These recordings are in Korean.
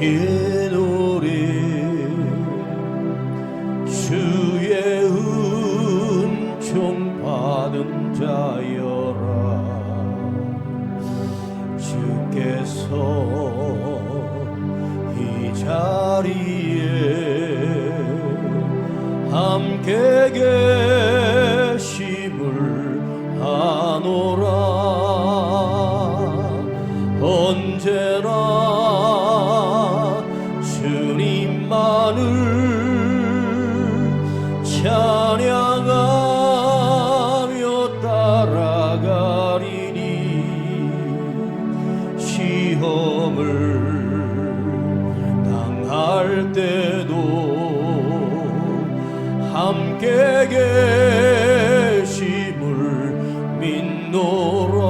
이 노래 주의 은총 받은 자여라. 주께서 이 자리에 함께 계심을 아노라. 언제나 주님만을 찬양하며 따라가리니 시험을 당할 때도 함께 계심을 믿노라.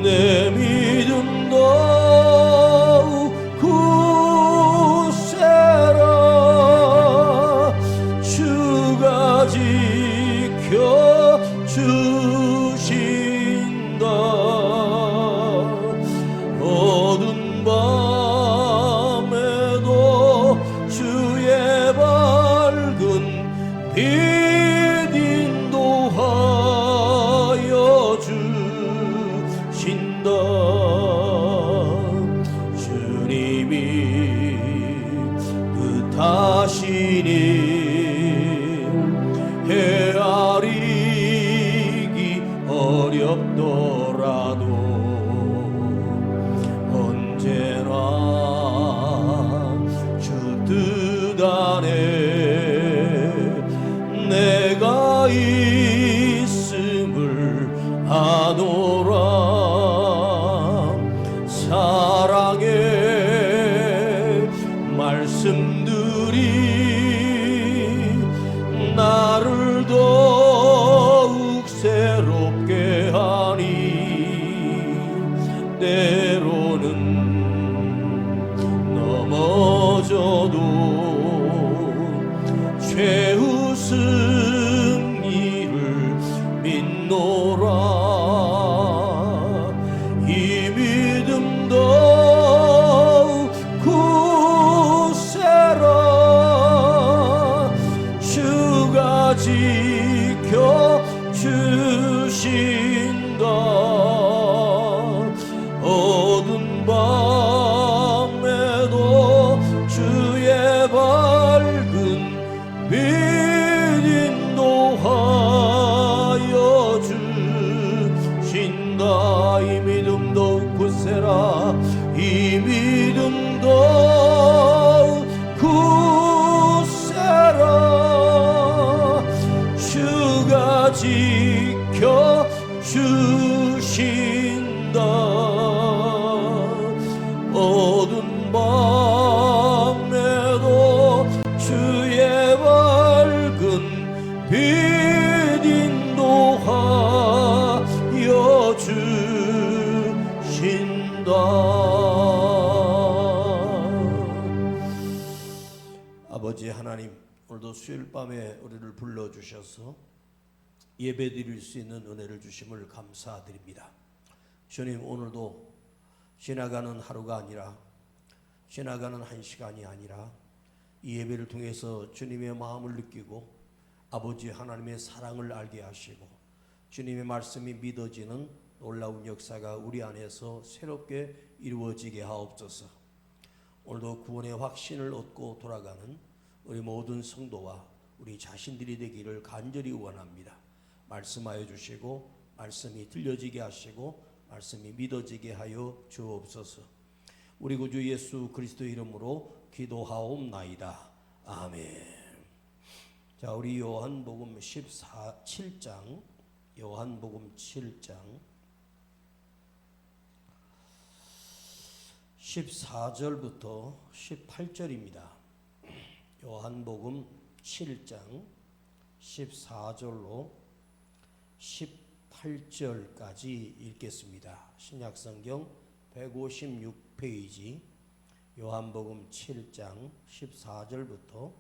내 믿음도 굳세라. 주가 지켜주신다. 어두운 밤에도 주의 밝은 빛 인도하여 주신다. 주님이 뜻하시니 헤아리기 어렵더라도 언제나 주 뜻 안에 내가 있음을 아노라. 사랑의 말씀들이 나를 더욱 새롭게 하니 때로는 넘어져도 최후 승리를 믿노라. 이 믿음도 굳세라. 주가 지켜주신다. 어두운 밤에도 주의 밝은 빛 인도하여 주신다. 이 믿음도 굳세라. 이 믿음도 굳세라. 주가 지켜주신다. 어두운 밤에도 주의 밝은 빛 인도하여 주신다. 아버지 하나님, 오늘도 수요일 밤에 우리를 불러주셔서 예배드릴 수 있는 은혜를 주심을 감사드립니다. 주님, 오늘도 지나가는 하루가 아니라 지나가는 한 시간이 아니라 이 예배를 통해서 주님의 마음을 느끼고 아버지 하나님의 사랑을 알게 하시고 주님의 말씀이 믿어지는 놀라운 역사가 우리 안에서 새롭게 이루어지게 하옵소서. 오늘도 구원의 확신을 얻고 돌아가는 우리 모든 성도와 우리 자신들이 되기를 간절히 원합니다. 말씀하여 주시고 말씀이 들려지게 하시고 말씀이 믿어지게 하여 주옵소서. 우리 구주 예수 그리스도의 이름으로 기도하옵나이다. 아멘. 자, 우리 요한복음 7장 요한복음 7장 14절부터 18절입니다. 요한복음 7장 14절로 18절까지 읽겠습니다. 신약성경 156페이지 요한복음 7장 14절부터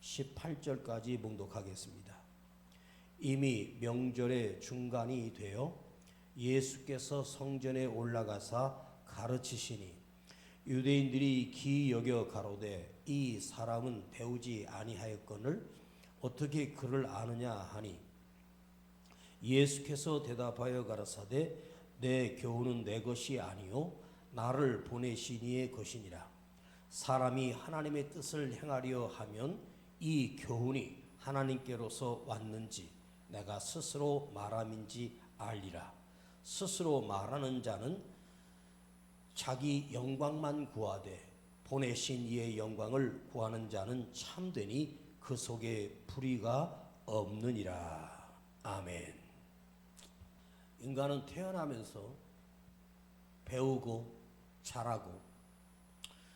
18절까지 봉독하겠습니다. 이미 명절의 중간이 되어 예수께서 성전에 올라가사 가르치시니 유대인들이 기여겨 가로되 이 사람은 배우지 아니하였거늘 어떻게 그를 아느냐 하니 예수께서 대답하여 가라사대 내 교훈은 내 것이 아니요 나를 보내신 이의 것이니라. 사람이 하나님의 뜻을 행하려 하면 이 교훈이 하나님께로서 왔는지 내가 스스로 말함인지 알리라. 스스로 말하는 자는 자기 영광만 구하되 보내신 이의 영광을 구하는 자는 참되니 그 속에 불의가 없느니라. 아멘. 인간은 태어나면서 배우고 자라고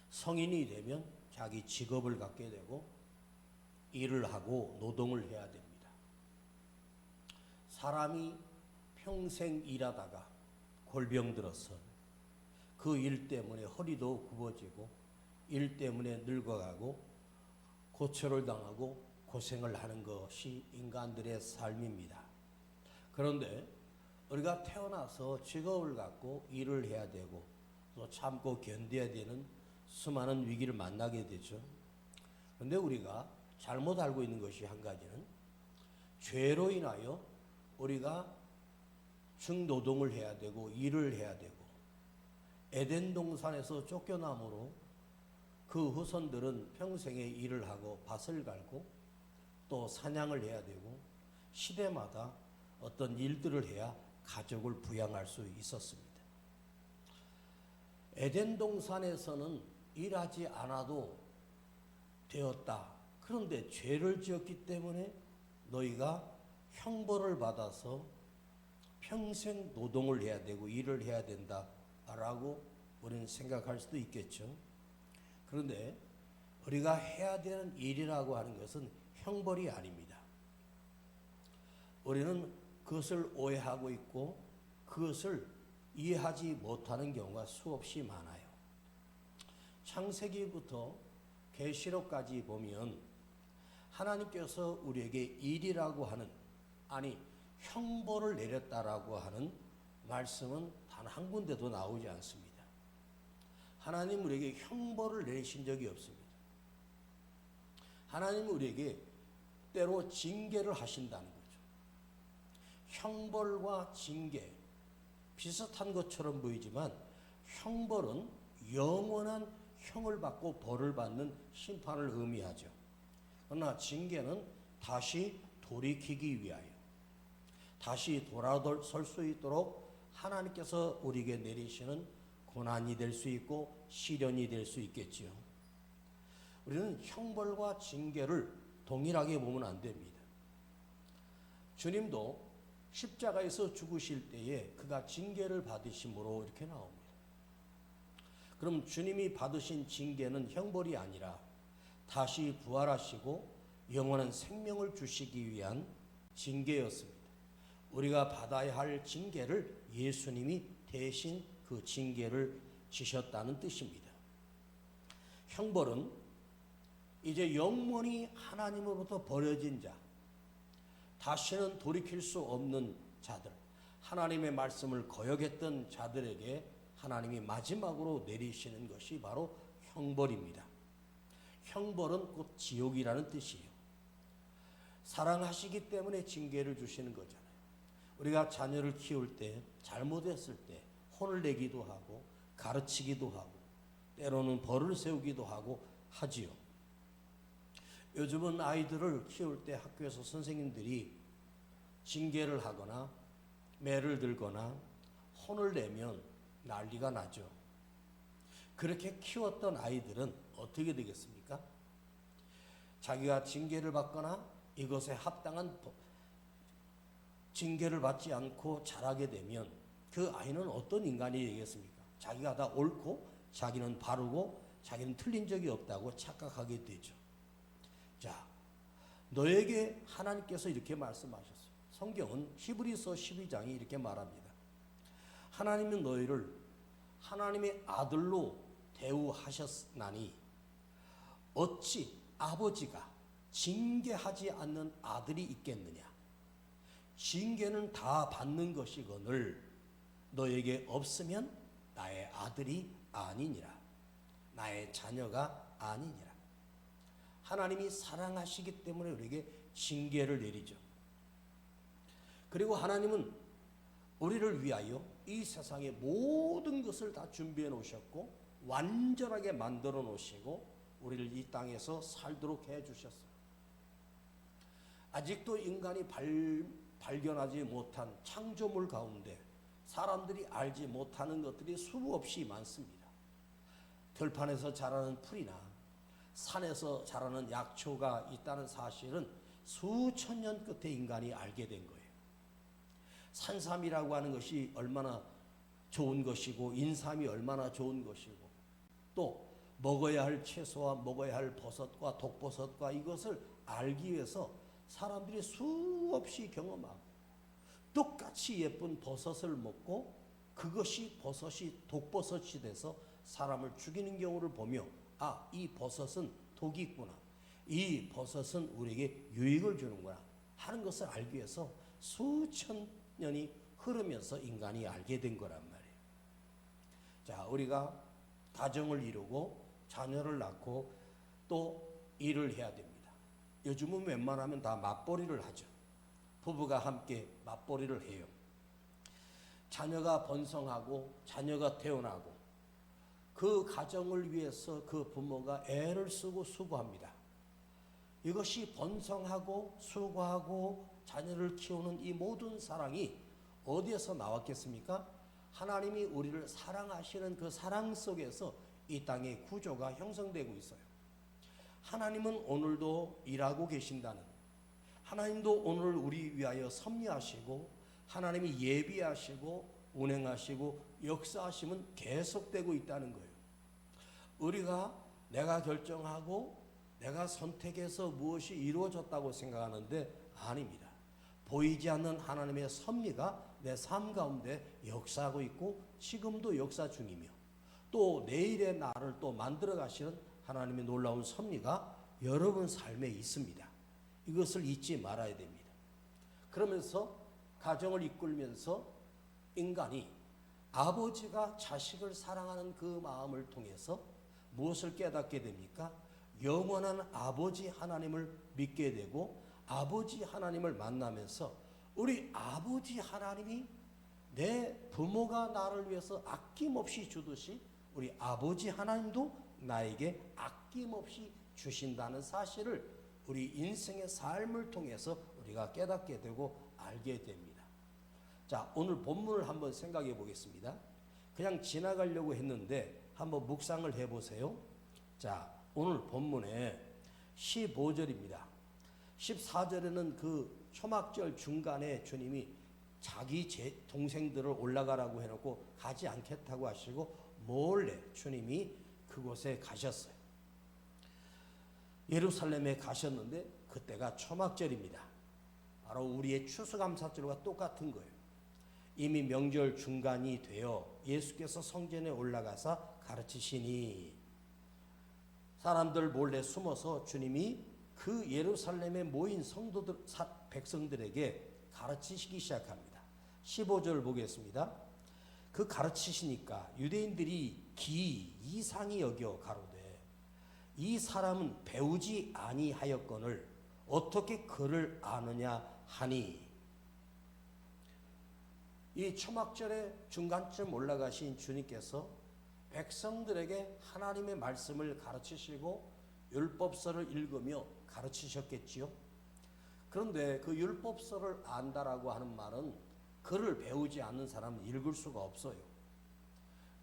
성인이 되면 자기 직업을 갖게 되고 일을 하고 노동을 해야 됩니다. 사람이 평생 일하다가 골병 들어서 그 일 때문에 허리도 굽어지고 일 때문에 늙어가고 고초를 당하고 고생을 하는 것이 인간들의 삶입니다. 그런데 우리가 태어나서 직업을 갖고 일을 해야 되고 또 참고 견뎌야 되는 수많은 위기를 만나게 되죠. 그런데 우리가 잘못 알고 있는 것이 한 가지는 죄로 인하여 우리가 중노동을 해야 되고 일을 해야 되고 에덴 동산에서 쫓겨남으로 그 후손들은 평생에 일을 하고 밭을 갈고 또 사냥을 해야 되고 시대마다 어떤 일들을 해야 가족을 부양할 수 있었습니다. 에덴 동산에서는 일하지 않아도 되었다. 그런데 죄를 지었기 때문에 너희가 형벌을 받아서 평생 노동을 해야 되고 일을 해야 된다라고 우리는 생각할 수도 있겠죠. 그런데 우리가 해야 되는 일이라고 하는 것은 형벌이 아닙니다. 우리는 그것을 오해하고 있고 그것을 이해하지 못하는 경우가 수없이 많아요. 창세기부터 계시록까지 보면 하나님께서 우리에게 일이라고 하는, 아니 형벌을 내렸다라고 하는 말씀은 단 한 군데도 나오지 않습니다. 하나님 우리에게 형벌을 내리신 적이 없습니다. 하나님 우리에게 때로 징계를 하신다는 거죠. 형벌과 징계 비슷한 것처럼 보이지만 형벌은 영원한 형을 받고 벌을 받는 심판을 의미하죠. 그러나 징계는 다시 돌이키기 위하여 다시 돌아설 수 있도록 하나님께서 우리에게 내리시는 고난이 될 수 있고 시련이 될 수 있겠지요. 우리는 형벌과 징계를 동일하게 보면 안 됩니다. 주님도 십자가에서 죽으실 때에 그가 징계를 받으심으로 이렇게 나옵니다. 그럼 주님이 받으신 징계는 형벌이 아니라 다시 부활하시고 영원한 생명을 주시기 위한 징계였습니다. 우리가 받아야 할 징계를 예수님이 대신 그 징계를 지셨다는 뜻입니다. 형벌은 이제 영원히 하나님으로부터 버려진 자, 다시는 돌이킬 수 없는 자들, 하나님의 말씀을 거역했던 자들에게 하나님이 마지막으로 내리시는 것이 바로 형벌입니다. 형벌은 곧 지옥이라는 뜻이에요. 사랑하시기 때문에 징계를 주시는 거잖아요. 우리가 자녀를 키울 때 잘못했을 때 혼을 내기도 하고 가르치기도 하고 때로는 벌을 세우기도 하고 하지요. 요즘은 아이들을 키울 때 학교에서 선생님들이 징계를 하거나 매를 들거나 혼을 내면 난리가 나죠. 그렇게 키웠던 아이들은 어떻게 되겠습니까? 자기가 징계를 받거나 이것에 합당한 징계를 받지 않고 자라게 되면 그 아이는 어떤 인간이 되겠습니까? 자기가 다 옳고 자기는 바르고 자기는 틀린 적이 없다고 착각하게 되죠. 자, 너에게 하나님께서 이렇게 말씀하셨어요. 성경은 히브리서 12장이 이렇게 말합니다. 하나님은 너희를 하나님의 아들로 대우하셨나니 어찌 아버지가 징계하지 않는 아들이 있겠느냐. 징계는 다 받는 것이거늘 너에게 없으면 나의 아들이 아니니라. 나의 자녀가 아니니라. 하나님이 사랑하시기 때문에 우리에게 징계를 내리죠. 그리고 하나님은 우리를 위하여 이 세상의 모든 것을 다 준비해 놓으셨고 완전하게 만들어 놓으시고 우리를 이 땅에서 살도록 해 주셨어요. 아직도 인간이 발견하지 못한 창조물 가운데 사람들이 알지 못하는 것들이 수없이 많습니다. 들판에서 자라는 풀이나 산에서 자라는 약초가 있다는 사실은 수천 년 끝에 인간이 알게 된 거예요. 산삼이라고 하는 것이 얼마나 좋은 것이고 인삼이 얼마나 좋은 것이고 또 먹어야 할 채소와 먹어야 할 버섯과 독버섯과 이것을 알기 위해서 사람들이 수없이 경험하고 똑같이 예쁜 버섯을 먹고 그것이 버섯이 독버섯이 돼서 사람을 죽이는 경우를 보며 아, 이 버섯은 독이 있구나. 이 버섯은 우리에게 유익을 주는구나 하는 것을 알기 위해서 수천 년이 흐르면서 인간이 알게 된 거란 말이에요. 자, 우리가 가정을 이루고 자녀를 낳고 또 일을 해야 됩니다. 요즘은 웬만하면 다 맞벌이를 하죠. 부부가 함께 맞벌이를 해요. 자녀가 번성하고 자녀가 태어나고 그 가정을 위해서 그 부모가 애를 쓰고 수고합니다. 이것이 번성하고 수고하고 자녀를 키우는 이 모든 사랑이 어디에서 나왔겠습니까? 하나님이 우리를 사랑하시는 그 사랑 속에서 이 땅의 구조가 형성되고 있어요. 하나님은 오늘도 일하고 계신다는, 하나님도 오늘 우리 위하여 섭리하시고 하나님이 예비하시고 운행하시고 역사하심은 계속되고 있다는 거예요. 우리가 내가 결정하고 내가 선택해서 무엇이 이루어졌다고 생각하는데 아닙니다. 보이지 않는 하나님의 섭리가 내 삶 가운데 역사하고 있고 지금도 역사 중이며 또 내일의 나를 또 만들어 가시는 하나님의 놀라운 섭리가 여러분 삶에 있습니다. 이것을 잊지 말아야 됩니다. 그러면서 가정을 이끌면서 인간이 아버지가 자식을 사랑하는 그 마음을 통해서 무엇을 깨닫게 됩니까? 영원한 아버지 하나님을 믿게 되고 아버지 하나님을 만나면서 우리 아버지 하나님이 내 부모가 나를 위해서 아낌없이 주듯이 우리 아버지 하나님도 나에게 아낌없이 주신다는 사실을 우리 인생의 삶을 통해서 우리가 깨닫게 되고 알게 됩니다. 자, 오늘 본문을 한번 생각해 보겠습니다. 그냥 지나가려고 했는데 한번 묵상을 해보세요. 자, 오늘 본문에 15절입니다. 14절에는 그 초막절 중간에 주님이 자기 동생들을 올라가라고 해놓고 가지 않겠다고 하시고 몰래 주님이 그곳에 가셨어요. 예루살렘에 가셨는데 그때가 초막절입니다. 바로 우리의 추수감사절과 똑같은 거예요. 이미 명절 중간이 되어 예수께서 성전에 올라가서 가르치시니 사람들 몰래 숨어서 주님이 그 예루살렘에 모인 성도들, 백성들에게 가르치시기 시작합니다. 15절 보겠습니다. 그 가르치시니까 유대인들이 이상히 여겨 가로되 이 사람은 배우지 아니하였거늘 어떻게 그를 아느냐 하니. 이 초막절의 중간쯤 올라가신 주님께서 백성들에게 하나님의 말씀을 가르치시고 율법서를 읽으며 가르치셨겠지요. 그런데 그 율법서를 안다라고 하는 말은 글을 배우지 않는 사람은 읽을 수가 없어요.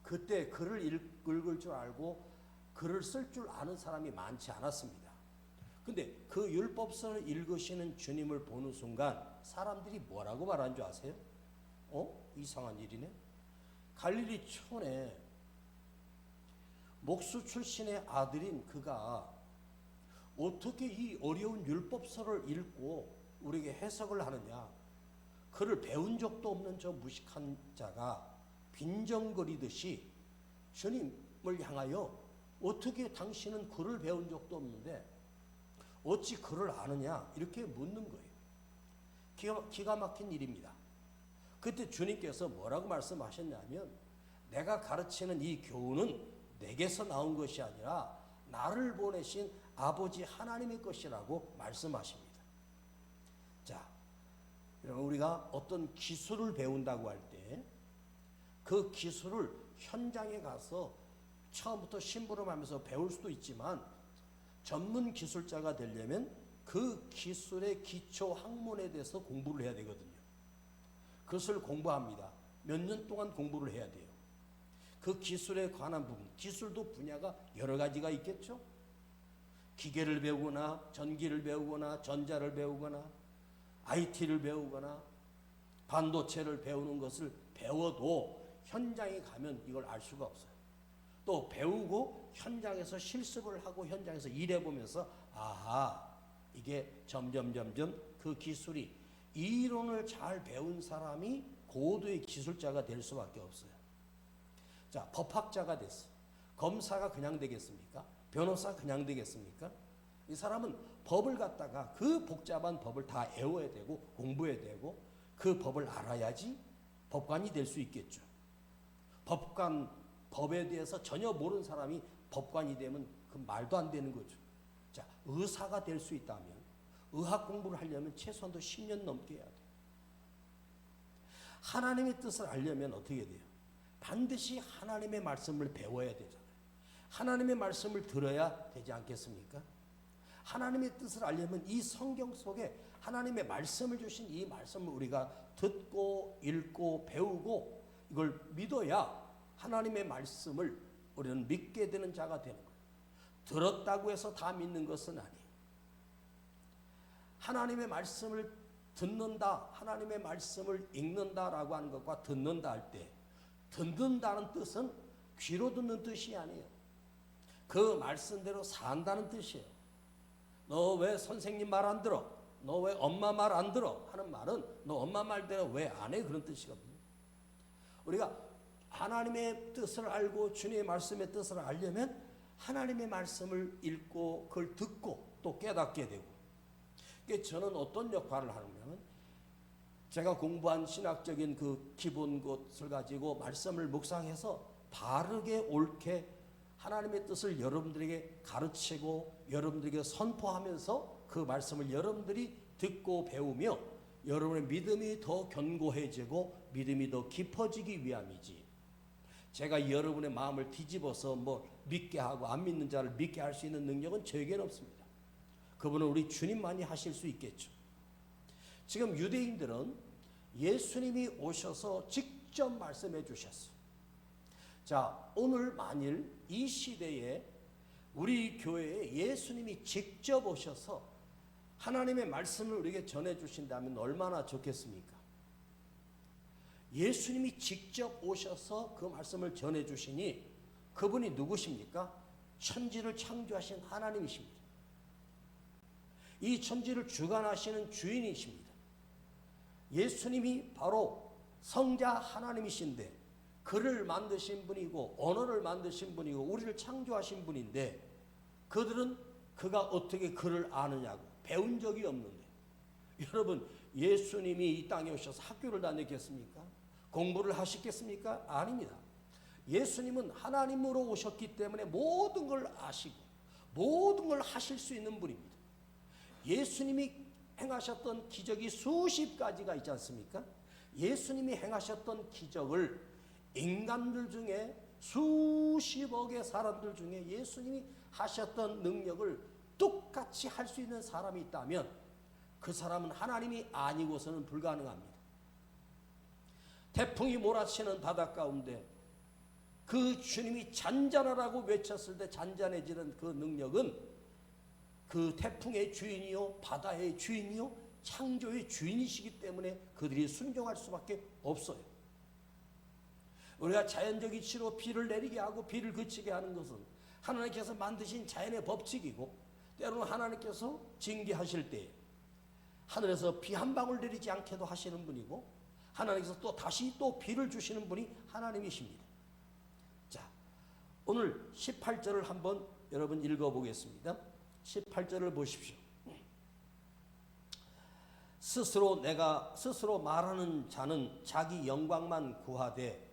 그때 글을 읽을 줄 알고 글을 쓸 줄 아는 사람이 많지 않았습니다. 근데 그 율법서를 읽으시는 주님을 보는 순간 사람들이 뭐라고 말한 줄 아세요? 이상한 일이네. 갈릴리 촌에 목수 출신의 아들인 그가 어떻게 이 어려운 율법서를 읽고 우리에게 해석을 하느냐. 그를 배운 적도 없는 저 무식한 자가 빈정거리듯이 주님을 향하여 어떻게 당신은 글을 배운 적도 없는데 어찌 글을 아느냐 이렇게 묻는 거예요. 기가 막힌 일입니다. 그때 주님께서 뭐라고 말씀하셨냐면 내가 가르치는 이 교훈은 내게서 나온 것이 아니라 나를 보내신 아버지 하나님의 것이라고 말씀하십니다. 자, 여러분, 우리가 어떤 기술을 배운다고 할 때 그 기술을 현장에 가서 처음부터 심부름하면서 배울 수도 있지만, 전문 기술자가 되려면 그 기술의 기초 학문에 대해서 공부를 해야 되거든요. 그것을 공부합니다. 몇 년 동안 공부를 해야 돼요. 그 기술에 관한 부분, 기술도 분야가 여러 가지가 있겠죠. 기계를 배우거나 전기를 배우거나 전자를 배우거나 IT를 배우거나 반도체를 배우는 것을 배워도 현장에 가면 이걸 알 수가 없어요. 또 배우고 현장에서 실습을 하고 현장에서 일해보면서 아하, 이게 점점 그 기술이, 이론을 잘 배운 사람이 고도의 기술자가 될 수밖에 없어요. 자, 법학자가 됐어. 검사가 그냥 되겠습니까? 변호사 그냥 되겠습니까? 이 사람은 법을 갖다가 그 복잡한 법을 다 외워야 되고 공부해야 되고 그 법을 알아야지 법관이 될 수 있겠죠. 법에 대해서 전혀 모르는 사람이 법관이 되면 그 말도 안 되는 거죠. 자, 의사가 될 수 있다면 의학 공부를 하려면 최소한도 10년 넘게 해야 돼요. 하나님의 뜻을 알려면 어떻게 돼요? 반드시 하나님의 말씀을 배워야 되잖아요. 하나님의 말씀을 들어야 되지 않겠습니까? 하나님의 뜻을 알려면 이 성경 속에 하나님의 말씀을 주신 이 말씀을 우리가 듣고 읽고 배우고 이걸 믿어야 하나님의 말씀을 우리는 믿게 되는 자가 되는 거예요. 들었다고 해서 다 믿는 것은 아니에요. 하나님의 말씀을 듣는다, 하나님의 말씀을 읽는다라고 하는 것과 듣는다 할 때, 듣는다는 뜻은 귀로 듣는 뜻이 아니에요. 그 말씀대로 산다는 뜻이에요. 너 왜 선생님 말 안 들어? 너 왜 엄마 말 안 들어? 하는 말은 너 엄마 말대로 왜 안 해? 그런 뜻이거든요. 우리가 하나님의 뜻을 알고 주님의 말씀의 뜻을 알려면 하나님의 말씀을 읽고 그걸 듣고 또 깨닫게 되고, 저는 어떤 역할을 하냐면 제가 공부한 신학적인 그 기본 것을 가지고 말씀을 묵상해서 바르게 옳게 하나님의 뜻을 여러분들에게 가르치고 여러분들에게 선포하면서 그 말씀을 여러분들이 듣고 배우며 여러분의 믿음이 더 견고해지고 믿음이 더 깊어지기 위함이지, 제가 여러분의 마음을 뒤집어서 뭐 믿게 하고 안 믿는 자를 믿게 할 수 있는 능력은 저에게는 없습니다. 그분은 우리 주님만이 하실 수 있겠죠. 지금 유대인들은 예수님이 오셔서 직접 말씀해 주셨어요. 자, 오늘 만일 이 시대에 우리 교회에 예수님이 직접 오셔서 하나님의 말씀을 우리에게 전해 주신다면 얼마나 좋겠습니까? 예수님이 직접 오셔서 그 말씀을 전해 주시니 그분이 누구십니까? 천지를 창조하신 하나님이십니다. 이 천지를 주관하시는 주인이십니다. 예수님이 바로 성자 하나님이신데 그를 만드신 분이고 언어를 만드신 분이고 우리를 창조하신 분인데, 그들은 그가 어떻게 그를 아느냐고 배운 적이 없는데, 여러분, 예수님이 이 땅에 오셔서 학교를 다녔겠습니까? 공부를 하셨겠습니까? 아닙니다. 예수님은 하나님으로 오셨기 때문에 모든 걸 아시고 모든 걸 하실 수 있는 분입니다. 예수님이 행하셨던 기적이 수십 가지가 있지 않습니까? 예수님이 행하셨던 기적을 인간들 중에 수십억의 사람들 중에 예수님이 하셨던 능력을 똑같이 할 수 있는 사람이 있다면 그 사람은 하나님이 아니고서는 불가능합니다. 태풍이 몰아치는 바다 가운데 그 주님이 잔잔하라고 외쳤을 때 잔잔해지는 그 능력은 그 태풍의 주인이요 바다의 주인이요 창조의 주인이시기 때문에 그들이 순종할 수밖에 없어요. 우리가 자연적 이치로 비를 내리게 하고 비를 그치게 하는 것은 하나님께서 만드신 자연의 법칙이고, 때로는 하나님께서 징계하실 때 하늘에서 비 한 방울 내리지 않게도 하시는 분이고, 하나님께서 또 다시 또 비를 주시는 분이 하나님이십니다. 자, 오늘 18절을 한번 여러분 읽어보겠습니다. 18절을 보십시오. 스스로 말하는 자는 자기 영광만 구하되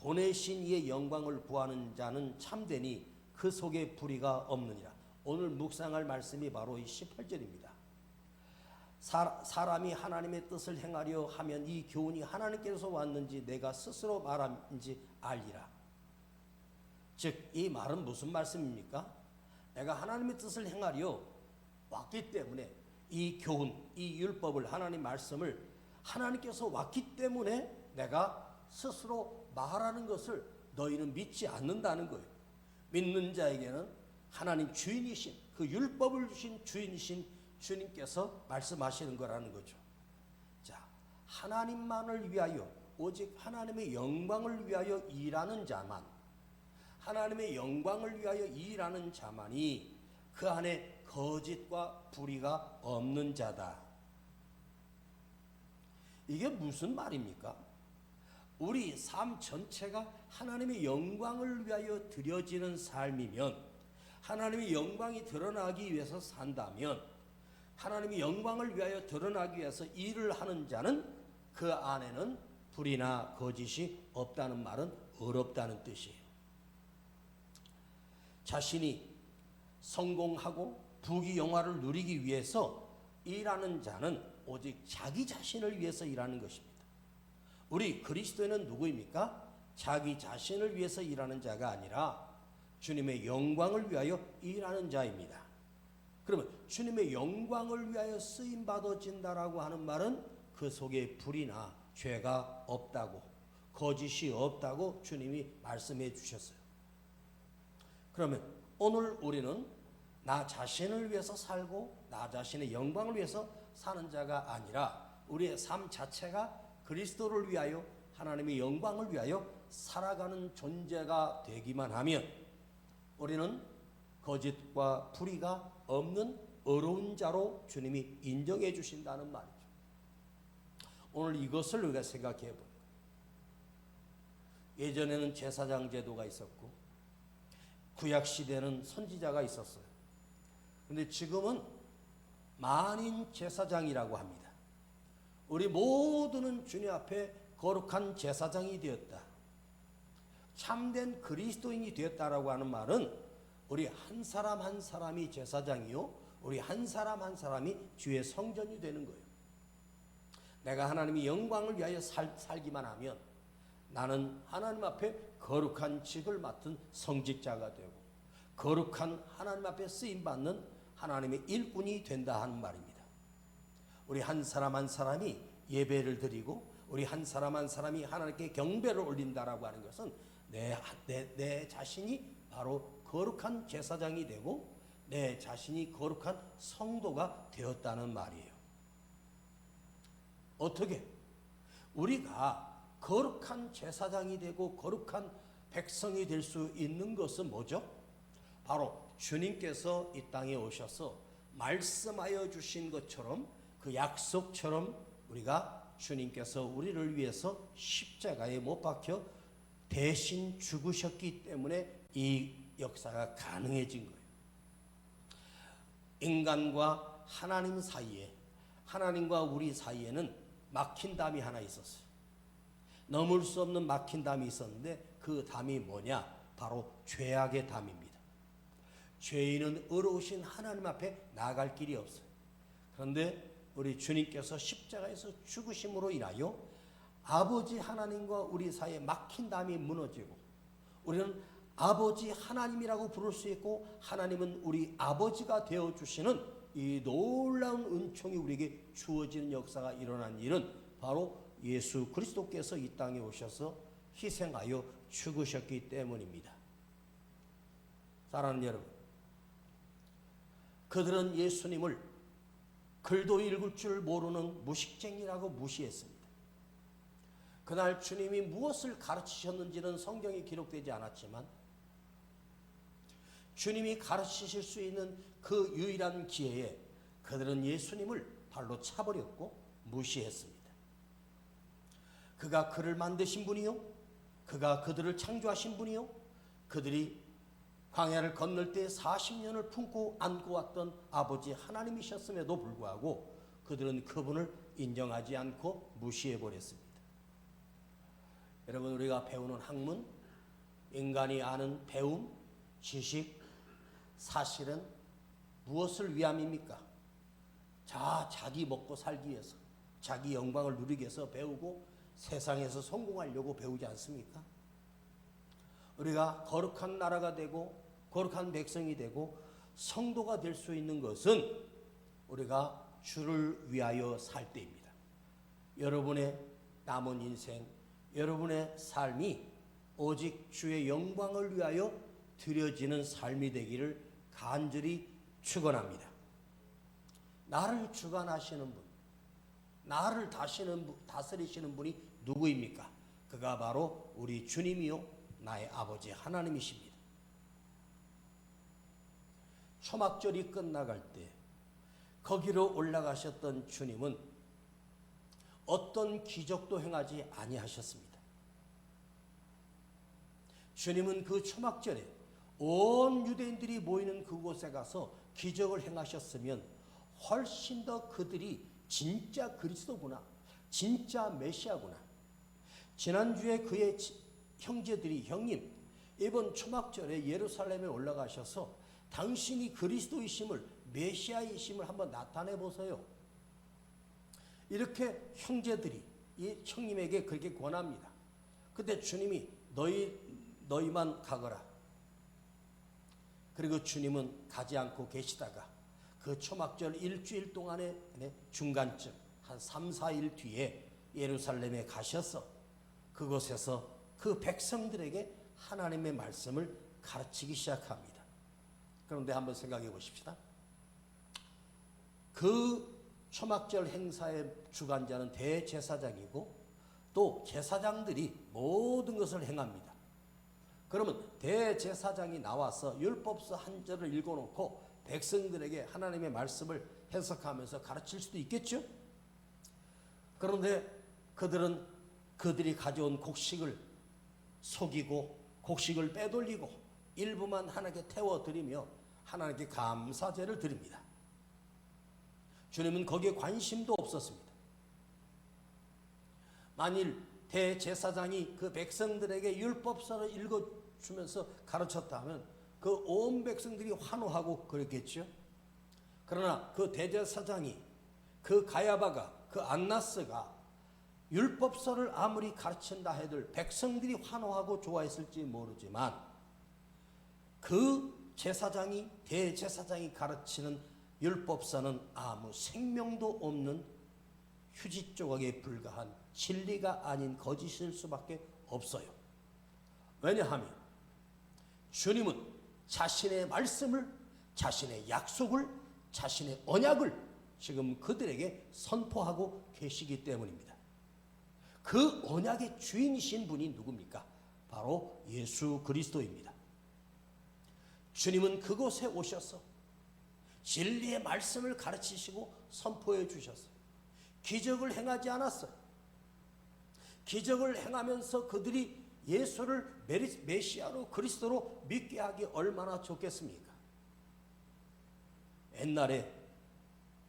보내신 이의 영광을 구하는 자는 참되니 그 속에 불의가 없느니라. 오늘 묵상할 말씀이 바로 이 18절입니다. 사람이 하나님의 뜻을 행하려 하면 이 교훈이 하나님께서 왔는지 내가 스스로 말한지 알리라. 즉 이 말은 무슨 말씀입니까? 내가 하나님의 뜻을 행하려 왔기 때문에 이 교훈, 이 율법을, 하나님 말씀을 하나님께서 왔기 때문에 내가 스스로 말하는 것을 너희는 믿지 않는다는 거예요. 믿는 자에게는 하나님 주인이신, 그 율법을 주신 주인이신 주님께서 말씀하시는 거라는 거죠. 자, 하나님만을 위하여, 오직 하나님의 영광을 위하여 일하는 자만, 하나님의 영광을 위하여 일하는 자만이 그 안에 거짓과 불의가 없는 자다. 이게 무슨 말입니까? 우리 삶 전체가 하나님의 영광을 위하여 드려지는 삶이면, 하나님의 영광이 드러나기 위해서 산다면, 하나님의 영광을 위하여 드러나기 위해서 일을 하는 자는 그 안에는 불의나 거짓이 없다는 말은 어렵다는 뜻이에요. 자신이 성공하고 부귀영화를 누리기 위해서 일하는 자는 오직 자기 자신을 위해서 일하는 것입니다. 우리 그리스도인은 누구입니까? 자기 자신을 위해서 일하는 자가 아니라 주님의 영광을 위하여 일하는 자입니다. 그러면 주님의 영광을 위하여 쓰임 받아진다라고 하는 말은 그 속에 불이나 죄가 없다고, 거짓이 없다고 주님이 말씀해 주셨어요. 그러면 오늘 우리는 나 자신을 위해서 살고 나 자신의 영광을 위해서 사는 자가 아니라 우리의 삶 자체가 그리스도를 위하여, 하나님의 영광을 위하여 살아가는 존재가 되기만 하면 우리는 거짓과 불의가 없는 어려운 자로 주님이 인정해 주신다는 말이죠. 오늘 이것을 우리가 생각해 보는 거예요. 예전에는 제사장 제도가 있었고 구약시대는 선지자가 있었어요. 근데 지금은 만인 제사장이라고 합니다. 우리 모두는 주님 앞에 거룩한 제사장이 되었다. 참된 그리스도인이 되었다라고 하는 말은 우리 한 사람 한 사람이 제사장이요, 우리 한 사람 한 사람이 주의 성전이 되는 거예요. 내가 하나님의 영광을 위하여 살기만 하면 나는 하나님 앞에 거룩한 직을 맡은 성직자가 되고 거룩한 하나님 앞에 쓰임받는 하나님의 일꾼이 된다 하는 말입니다. 우리 한 사람 한 사람이 예배를 드리고 우리 한 사람 한 사람이 하나님께 경배를 올린다라고 하는 것은 내 자신이 바로 거룩한 제사장이 되고 내 자신이 거룩한 성도가 되었다는 말이에요. 어떻게? 우리가 거룩한 제사장이 되고 거룩한 백성이 될 수 있는 것은 뭐죠? 바로 주님께서 이 땅에 오셔서 말씀하여 주신 것처럼, 그 약속처럼 우리가 주님께서 우리를 위해서 십자가에 못 박혀 대신 죽으셨기 때문에 이 역사가 가능해진 거예요. 인간과 하나님 사이에, 하나님과 우리 사이에는 막힌 담이 하나 있었어요. 넘을 수 없는 막힌 담이 있었는데 그 담이 뭐냐? 바로 죄악의 담입니다. 죄인은 의로우신 하나님 앞에 나아갈 길이 없어요. 그런데 우리 주님께서 십자가에서 죽으심으로 인하여 아버지 하나님과 우리 사이에 막힌 담이 무너지고 우리는 아버지 하나님이라고 부를 수 있고 하나님은 우리 아버지가 되어주시는 이 놀라운 은총이 우리에게 주어지는 역사가 일어난 일은 바로 예수 그리스도께서 이 땅에 오셔서 희생하여 죽으셨기 때문입니다. 사랑하는 여러분, 그들은 예수님을 글도 읽을 줄 모르는 무식쟁이라고 무시했습니다. 그날 주님이 무엇을 가르치셨는지는 성경에 기록되지 않았지만 주님이 가르치실 수 있는 그 유일한 기회에 그들은 예수님을 발로 차버렸고 무시했습니다. 그가 그를 만드신 분이요, 그가 그들을 창조하신 분이요, 그들이 광야를 건널 때 40년을 품고 안고 왔던 아버지 하나님이셨음에도 불구하고 그들은 그분을 인정하지 않고 무시해버렸습니다. 여러분, 우리가 배우는 학문, 인간이 아는 배움, 지식, 사실은 무엇을 위함입니까? 자기 먹고 살기 위해서, 자기 영광을 누리기 위해서 배우고 세상에서 성공하려고 배우지 않습니까? 우리가 거룩한 나라가 되고 거룩한 백성이 되고 성도가 될 수 있는 것은 우리가 주를 위하여 살 때입니다. 여러분의 남은 인생, 여러분의 삶이 오직 주의 영광을 위하여 드려지는 삶이 되기를 간절히 축원합니다. 나를 주관하시는 분, 나를 다스리시는 분이 누구입니까? 그가 바로 우리 주님이요 나의 아버지 하나님이십니다. 초막절이 끝나갈 때 거기로 올라가셨던 주님은 어떤 기적도 행하지 아니하셨습니다. 주님은 그 초막절에 온 유대인들이 모이는 그곳에 가서 기적을 행하셨으면 훨씬 더 그들이 진짜 그리스도구나, 진짜 메시아구나. 지난주에 그의 형제들이, 형님, 이번 초막절에 예루살렘에 올라가셔서 당신이 그리스도이심을, 메시아이심을 한번 나타내 보세요. 이렇게 형제들이 이 형님에게 그렇게 권합니다. 그때 주님이 너희만 가거라. 그리고 주님은 가지 않고 계시다가 그 초막절 일주일 동안의 중간쯤 한 3, 4일 뒤에 예루살렘에 가셔서 그곳에서 그 백성들에게 하나님의 말씀을 가르치기 시작합니다. 그런데 한번 생각해 보십시다. 그 초막절 행사의 주관자는 대제사장이고 또 제사장들이 모든 것을 행합니다. 그러면 대제사장이 나와서 율법서 한 절을 읽어놓고 백성들에게 하나님의 말씀을 해석하면서 가르칠 수도 있겠죠? 그런데 그들이 가져온 곡식을 속이고 곡식을 빼돌리고 일부만 하나님께 태워드리며 하나님께 감사제를 드립니다. 주님은 거기에 관심도 없었습니다. 만일 대제사장이 그 백성들에게 율법서를 읽어주면서 가르쳤다면 그 온 백성들이 환호하고 그랬겠죠. 그러나 그 대제사장이, 그 가야바가, 그 안나스가 율법서를 아무리 가르친다 해도 백성들이 환호하고 좋아했을지 모르지만 그 대제사장이 가르치는 율법서는 아무 생명도 없는 휴지 조각에 불과한 진리가 아닌 거짓일 수밖에 없어요. 왜냐하면 주님은 자신의 말씀을, 자신의 약속을, 자신의 언약을 지금 그들에게 선포하고 계시기 때문입니다. 그 언약의 주인이신 분이 누굽니까? 바로 예수 그리스도입니다. 주님은 그곳에 오셔서 진리의 말씀을 가르치시고 선포해 주셨어요. 기적을 행하지 않았어요. 기적을 행하면서 그들이 예수를 메시아로 그리스도로 믿게 하기 얼마나 좋겠습니까? 옛날에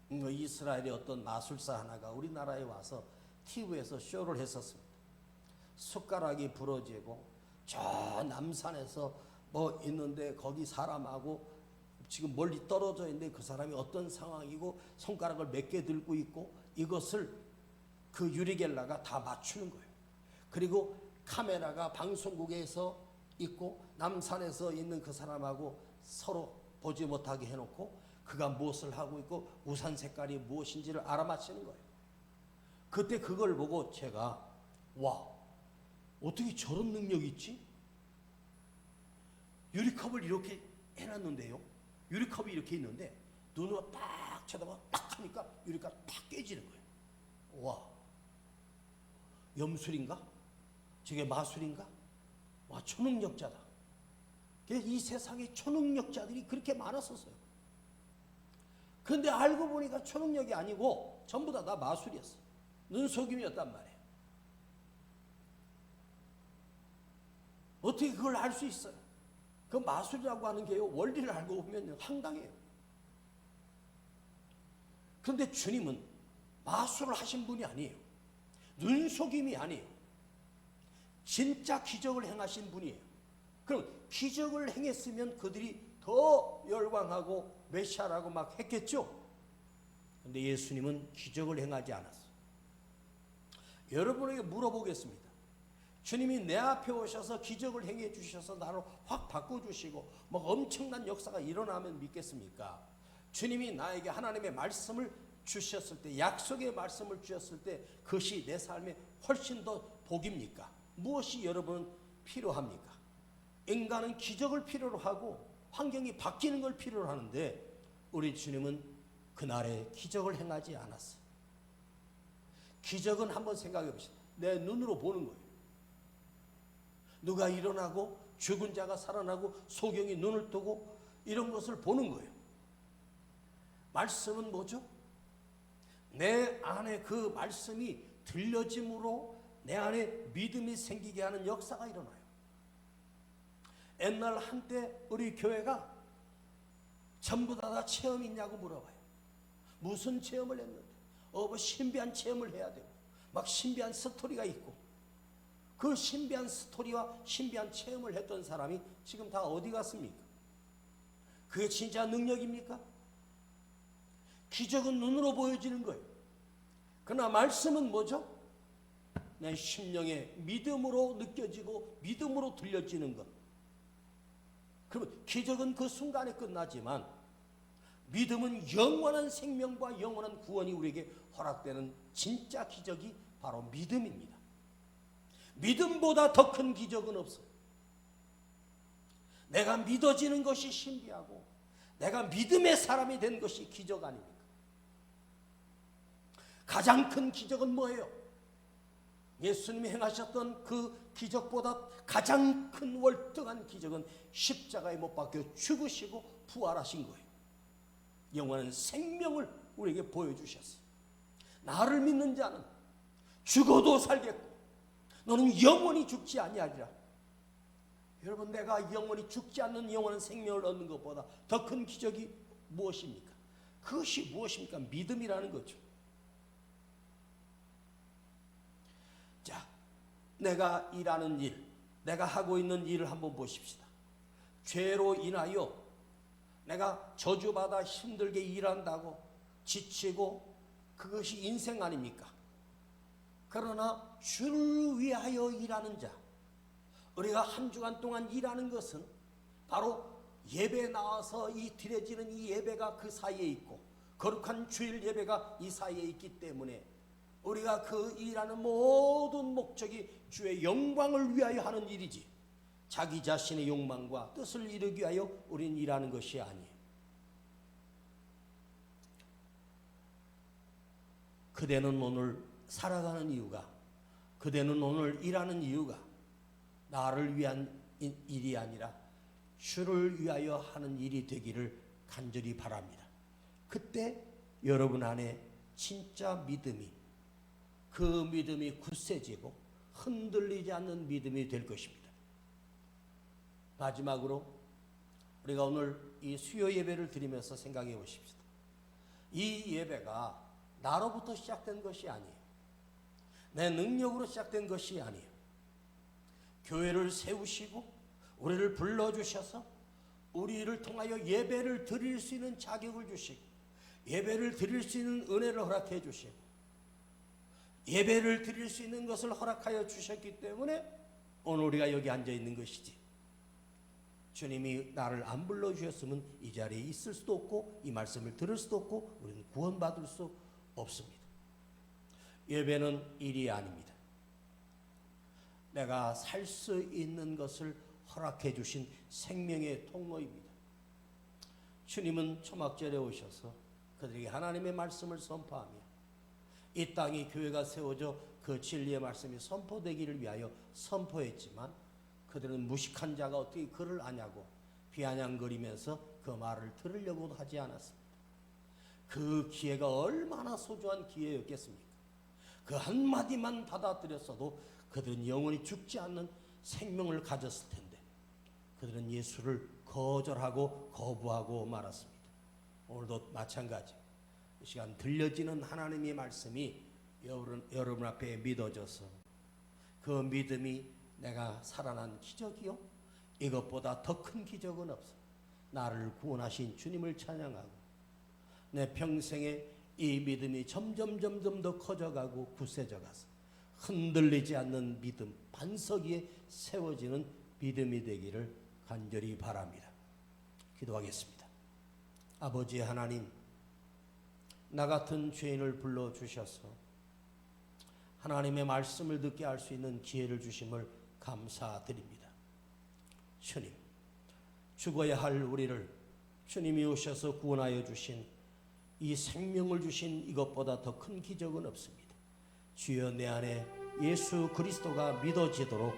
이스라엘의 어떤 마술사 하나가 우리나라에 와서 TV에서 쇼를 했었습니다. 숟가락이 부러지고 저 남산에서 뭐 있는데 거기 사람하고 지금 멀리 떨어져 있는데 그 사람이 어떤 상황이고 손가락을 몇 개 들고 있고 이것을 그 유리겔라가 다 맞추는 거예요. 그리고 카메라가 방송국에서 있고 남산에서 있는 그 사람하고 서로 보지 못하게 해놓고 그가 무엇을 하고 있고 우산 색깔이 무엇인지를 알아맞히는 거예요. 그때 그걸 보고 제가 와, 어떻게 저런 능력이 있지? 유리컵을 이렇게 해놨는데요. 유리컵이 이렇게 있는데 눈으로 딱 쳐다봐 딱 하니까 유리컵 딱 깨지는 거예요. 와, 염술인가? 저게 마술인가? 와, 초능력자다. 이 세상에 초능력자들이 그렇게 많았었어요. 그런데 알고 보니까 초능력이 아니고 전부 다 마술이었어요. 눈속임이었단 말이에요. 어떻게 그걸 알 수 있어요? 그 마술이라고 하는 게요, 원리를 알고 보면 황당해요. 그런데 주님은 마술을 하신 분이 아니에요. 눈속임이 아니에요. 진짜 기적을 행하신 분이에요. 그럼 기적을 행했으면 그들이 더 열광하고 메시아라고 막 했겠죠. 그런데 예수님은 기적을 행하지 않았어요. 여러분에게 물어보겠습니다. 주님이 내 앞에 오셔서 기적을 행해 주셔서 나를 확 바꿔주시고 막 엄청난 역사가 일어나면 믿겠습니까? 주님이 나에게 하나님의 말씀을 주셨을 때, 약속의 말씀을 주셨을 때 그것이 내 삶에 훨씬 더 복입니까? 무엇이 여러분 필요합니까? 인간은 기적을 필요로 하고 환경이 바뀌는 걸 필요로 하는데 우리 주님은 그날에 기적을 행하지 않았어요. 기적은 한번 생각해 봅시다. 내 눈으로 보는 거예요. 누가 일어나고 죽은 자가 살아나고 소경이 눈을 뜨고 이런 것을 보는 거예요. 말씀은 뭐죠? 내 안에 그 말씀이 들려짐으로 내 안에 믿음이 생기게 하는 역사가 일어나요. 옛날 한때 우리 교회가 전부 다 체험이 있냐고 물어봐요. 무슨 체험을 했는데? 뭐 신비한 체험을 해야 되고 막 신비한 스토리가 있고 그 신비한 스토리와 신비한 체험을 했던 사람이 지금 다 어디 갔습니까? 그게 진짜 능력입니까? 기적은 눈으로 보여지는 거예요. 그러나 말씀은 뭐죠? 내 심령에 믿음으로 느껴지고 믿음으로 들려지는 것. 그러면 기적은 그 순간에 끝나지만 믿음은 영원한 생명과 영원한 구원이 우리에게 허락되는 진짜 기적이 바로 믿음입니다. 믿음보다 더 큰 기적은 없어요. 내가 믿어지는 것이 신비하고 내가 믿음의 사람이 된 것이 기적 아닙니까? 가장 큰 기적은 뭐예요? 예수님이 행하셨던 그 기적보다 가장 큰 월등한 기적은 십자가에 못 박혀 죽으시고 부활하신 거예요. 영원한 생명을 우리에게 보여주셨어요. 나를 믿는 자는 죽어도 살겠고 너는 영원히 죽지 아니하리라. 여러분, 내가 영원히 죽지 않는 영원한 생명을 얻는 것보다 더 큰 기적이 무엇입니까? 그것이 무엇입니까? 믿음이라는 거죠. 자, 내가 일하는 일, 내가 하고 있는 일을 한번 보십시다. 죄로 인하여 내가 저주받아 힘들게 일한다고 지치고 그것이 인생 아닙니까? 그러나 주를 위하여 일하는 자, 우리가 한 주간 동안 일하는 것은 바로 예배 나와서 이 드려지는 이 예배가 그 사이에 있고 거룩한 주일 예배가 이 사이에 있기 때문에 우리가 그 일하는 모든 목적이 주의 영광을 위하여 하는 일이지 자기 자신의 욕망과 뜻을 이루기 위하여 우리는 일하는 것이 아니에요. 그대는 오늘 살아가는 이유가, 그대는 오늘 일하는 이유가 나를 위한 일이 아니라 주를 위하여 하는 일이 되기를 간절히 바랍니다. 그때 여러분 안에 진짜 믿음이, 그 믿음이 굳세지고 흔들리지 않는 믿음이 될 것입니다. 마지막으로 우리가 오늘 이 수요 예배를 드리면서 생각해 보십시다. 이 예배가 나로부터 시작된 것이 아니에요. 내 능력으로 시작된 것이 아니에요. 교회를 세우시고 우리를 불러주셔서 우리를 통하여 예배를 드릴 수 있는 자격을 주시고 예배를 드릴 수 있는 은혜를 허락해 주시고 예배를 드릴 수 있는 것을 허락하여 주셨기 때문에 오늘 우리가 여기 앉아 있는 것이지, 주님이 나를 안 불러주셨으면 이 자리에 있을 수도 없고 이 말씀을 들을 수도 없고 우리는 구원받을 수 없습니다. 예배는 일이 아닙니다. 내가 살 수 있는 것을 허락해 주신 생명의 통로입니다. 주님은 초막절에 오셔서 그들에게 하나님의 말씀을 선포하며 이 땅에 교회가 세워져 그 진리의 말씀이 선포되기를 위하여 선포했지만 그들은 무식한 자가 어떻게 그를 아냐고 비아냥거리면서 그 말을 들으려고도 하지 않았습니다. 그 기회가 얼마나 소중한 기회였겠습니까? 그 한마디만 받아들였어도 그들은 영원히 죽지 않는 생명을 가졌을 텐데 그들은 예수를 거절하고 거부하고 말았습니다. 오늘도 마찬가지. 이 시간 들려지는 하나님의 말씀이 여러분 앞에 믿어져서 그 믿음이 내가 살아난 기적이요? 이것보다 더 큰 기적은 없어. 나를 구원하신 주님을 찬양하고 내 평생에 이 믿음이 점점 더 커져가고 굳세져가서 흔들리지 않는 믿음, 반석 위에 세워지는 믿음이 되기를 간절히 바랍니다. 기도하겠습니다. 아버지 하나님, 나 같은 죄인을 불러주셔서 하나님의 말씀을 듣게 할 수 있는 기회를 주심을 감사드립니다. 주님, 죽어야 할 우리를 주님이 오셔서 구원하여 주신 이 생명을 주신 이것보다 더 큰 기적은 없습니다. 주여, 내 안에 예수 그리스도가 믿어지도록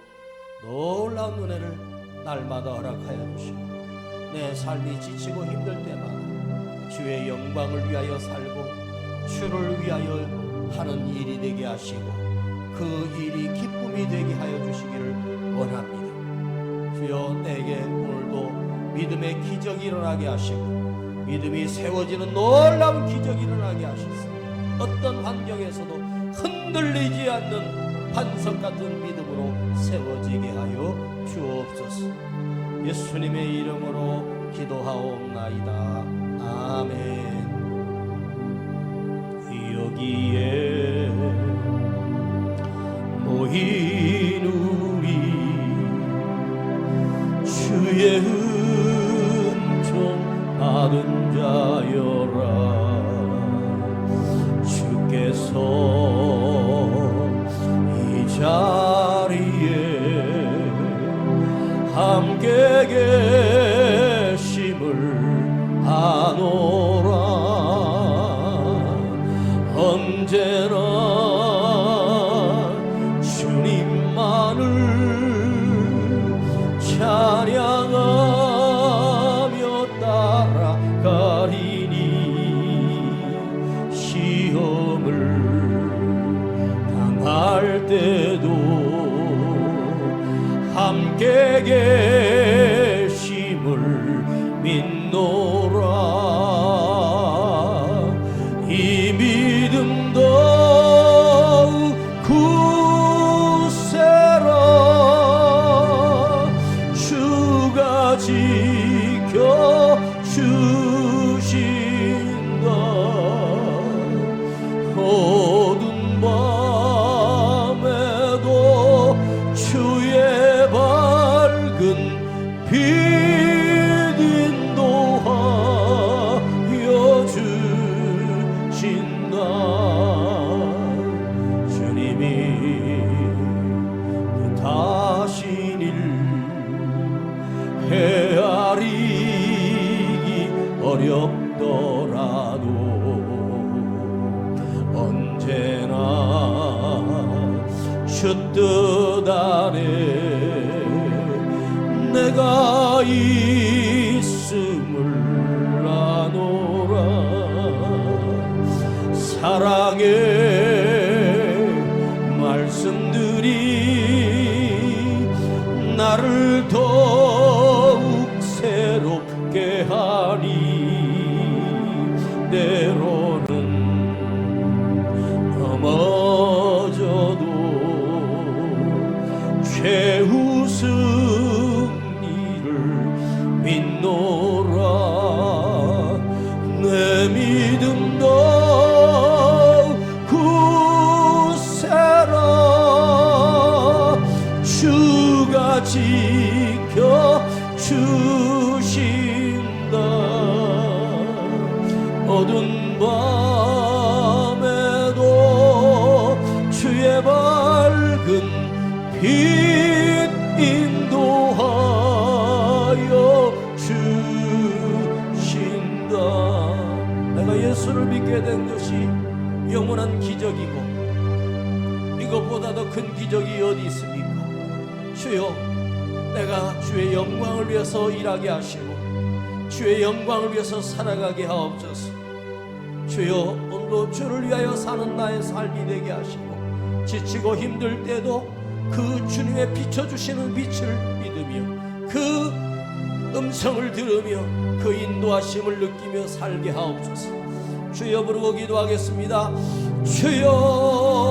놀라운 은혜를 날마다 허락하여 주시고 내 삶이 지치고 힘들 때마다 주의 영광을 위하여 살고 주를 위하여 하는 일이 되게 하시고 그 일이 기쁨이 되게 하여 주시기를 원합니다. 주여, 내게 오늘도 믿음의 기적이 일어나게 하시고 믿음이 세워지는 놀라운 기적이 일어나게 하셔서 어떤 환경에서도 흔들리지 않는 반석 같은 믿음으로 세워지게 하여 주옵소서. 예수님의 이름으로 기도하옵나이다. 아멘. 여기에 모인 우리 주의 은총 받은 자여라. 주께서 이 자리에 함께 계심을 아노라. 언제나 주님만을 찬양하며 따라가리니 시험을 당할 때도 함께 계심을 믿노라. 이 믿음도 굳세라. 주가 지켜 주신다. 어두운 밤에도 주의 밝은 빛 인도하여 주신다. 주님이 뜻하신 일 헤아리기 어렵더라도 언제나 주 뜻 아래 내가 있음을 아노라. 사랑의 말씀들이 나를 더욱 새롭게 하니 때로는 넘어져도 최후 승리를 믿노라. 내 믿음도 굳세라. 주가 지켜 주신다. 어두운 밤에도 주의 밝은 빛 인도하여 주신다. 내가 예수를 믿게 된 것이 영원한 기적이고 이것보다 더 큰 기적이 어디 있습니까? 주여, 내가 주의 영광을 위해서 일하게 하시고 주의 영광을 위해서 살아가게 하옵소서. 주여, 오늘도 주를 위하여 사는 나의 삶이 되게 하시고 지치고 힘들 때도 그 주님의 비춰주시는 빛을 믿으며 그 음성을 들으며 그 인도하심을 느끼며 살게 하옵소서. 주여 부르고 기도하겠습니다. 주여.